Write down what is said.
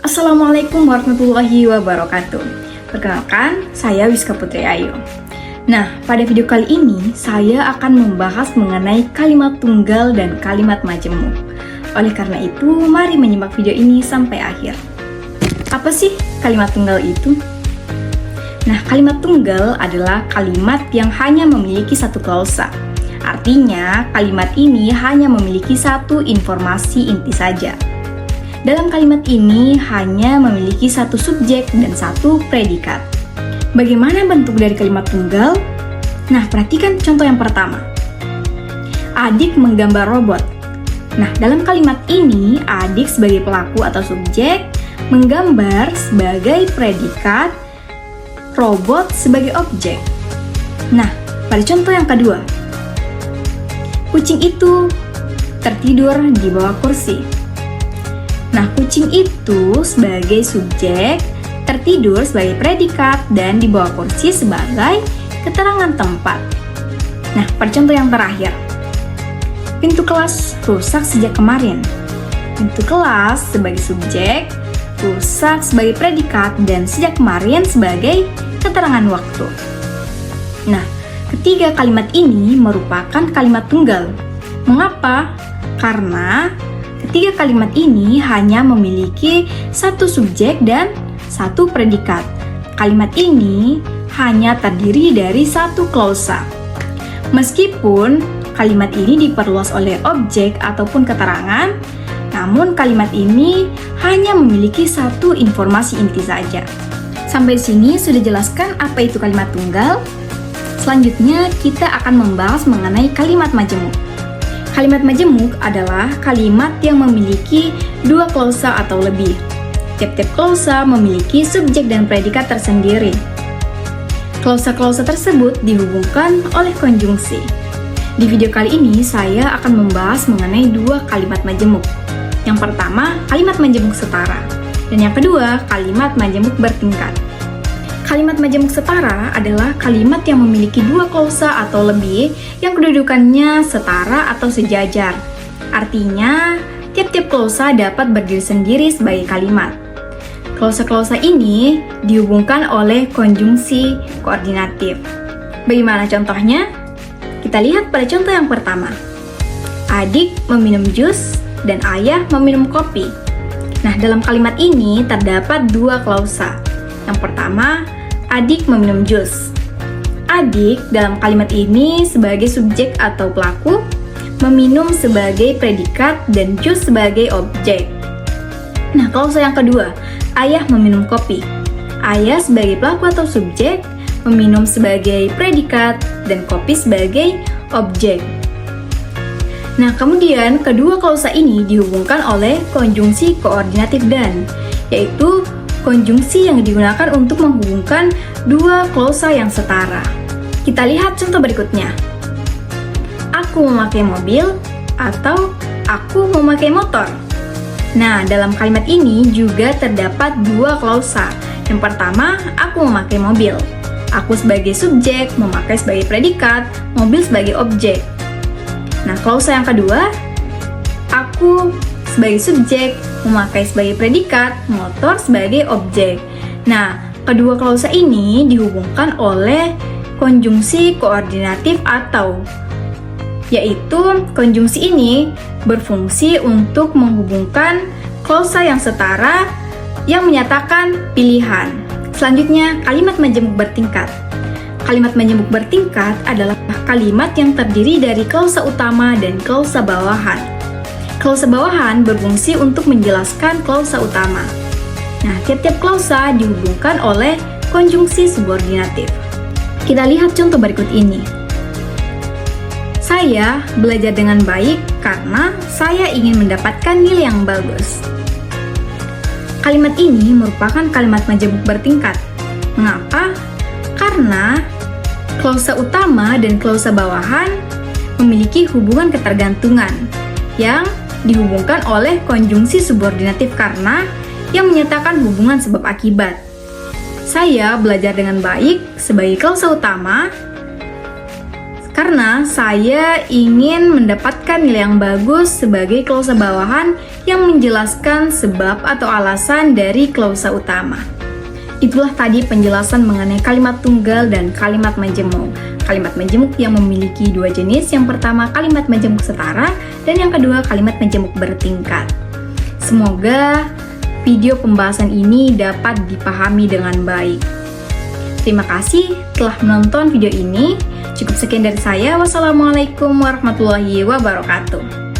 Assalamualaikum warahmatullahi wabarakatuh. Perkenalkan, saya Wiska Putri Ayu. Nah, pada video kali ini saya akan membahas mengenai kalimat tunggal dan kalimat majemuk. Oleh karena itu, mari menyimak video ini sampai akhir. Apa sih kalimat tunggal itu? Nah, kalimat tunggal adalah kalimat yang hanya memiliki satu klausa. Artinya, kalimat ini hanya memiliki satu informasi inti saja. Dalam kalimat ini hanya memiliki satu subjek dan satu predikat. Bagaimana bentuk dari kalimat tunggal? Nah, perhatikan contoh yang pertama. Adik menggambar robot. Nah, dalam kalimat ini, adik sebagai pelaku atau subjek, menggambar sebagai predikat, robot sebagai objek. Nah, pada contoh yang kedua, kucing itu tertidur di bawah kursi. Nah, kucing itu sebagai subjek, tertidur sebagai predikat, dan di bawah kursi sebagai keterangan tempat. Nah, pada contoh yang terakhir, pintu kelas rusak sejak kemarin. Pintu kelas sebagai subjek, rusak sebagai predikat, dan sejak kemarin sebagai keterangan waktu. Nah, ketiga kalimat ini merupakan kalimat tunggal. Mengapa? Karena ketiga kalimat ini hanya memiliki satu subjek dan satu predikat. Kalimat ini hanya terdiri dari satu klausa. Meskipun kalimat ini diperluas oleh objek ataupun keterangan, namun kalimat ini hanya memiliki satu informasi inti saja. Sampai sini sudah jelaskan apa itu kalimat tunggal? Selanjutnya kita akan membahas mengenai kalimat majemuk. Kalimat majemuk adalah kalimat yang memiliki dua klausa atau lebih. Tiap-tiap klausa memiliki subjek dan predikat tersendiri. Klausa-klausa tersebut dihubungkan oleh konjungsi. Di video kali ini saya akan membahas mengenai dua kalimat majemuk. Yang pertama, kalimat majemuk setara. Dan yang kedua, kalimat majemuk bertingkat. Kalimat majemuk setara adalah kalimat yang memiliki dua klausa atau lebih yang kedudukannya setara atau sejajar. Artinya, tiap-tiap klausa dapat berdiri sendiri sebagai kalimat. Klausa-klausa ini dihubungkan oleh konjungsi koordinatif. Bagaimana contohnya? Kita lihat pada contoh yang pertama. Adik meminum jus dan ayah meminum kopi. Nah, dalam kalimat ini terdapat dua klausa. Yang pertama, adik meminum jus. Adik dalam kalimat ini sebagai subjek atau pelaku, meminum sebagai predikat, dan jus sebagai objek. Nah, klausa yang kedua, ayah meminum kopi. Ayah sebagai pelaku atau subjek, meminum sebagai predikat, dan kopi sebagai objek. Nah, kemudian kedua klausa ini dihubungkan oleh konjungsi koordinatif dan, yaitu konjungsi yang digunakan untuk menghubungkan dua klausa yang setara. Kita lihat contoh berikutnya. Aku memakai mobil atau aku memakai motor. Nah, dalam kalimat ini juga terdapat dua klausa. Yang pertama, aku memakai mobil. Aku sebagai subjek, memakai sebagai predikat, mobil sebagai objek. Nah, klausa yang kedua, aku sebagai subjek, memakai sebagai predikat, motor sebagai objek. Nah, kedua klausa ini dihubungkan oleh konjungsi koordinatif atau, yaitu konjungsi ini berfungsi untuk menghubungkan klausa yang setara yang menyatakan pilihan. Selanjutnya, kalimat majemuk bertingkat. Kalimat majemuk bertingkat adalah kalimat yang terdiri dari klausa utama dan klausa bawahan. Klausa bawahan berfungsi untuk menjelaskan klausa utama. Nah, tiap-tiap klausa dihubungkan oleh konjungsi subordinatif. Kita lihat contoh berikut ini. Saya belajar dengan baik karena saya ingin mendapatkan nilai yang bagus. Kalimat ini merupakan kalimat majemuk bertingkat. Mengapa? Karena klausa utama dan klausa bawahan memiliki hubungan ketergantungan yang dihubungkan oleh konjungsi subordinatif karena yang menyatakan hubungan sebab akibat. Saya belajar dengan baik sebagai klausa utama karena saya ingin mendapatkan nilai yang bagus sebagai klausa bawahan yang menjelaskan sebab atau alasan dari klausa utama. Itulah tadi penjelasan mengenai kalimat tunggal dan kalimat majemuk. Kalimat majemuk yang memiliki dua jenis, yang pertama kalimat majemuk setara, dan yang kedua kalimat majemuk bertingkat. Semoga video pembahasan ini dapat dipahami dengan baik. Terima kasih telah menonton video ini. Cukup sekian dari saya. Wassalamualaikum warahmatullahi wabarakatuh.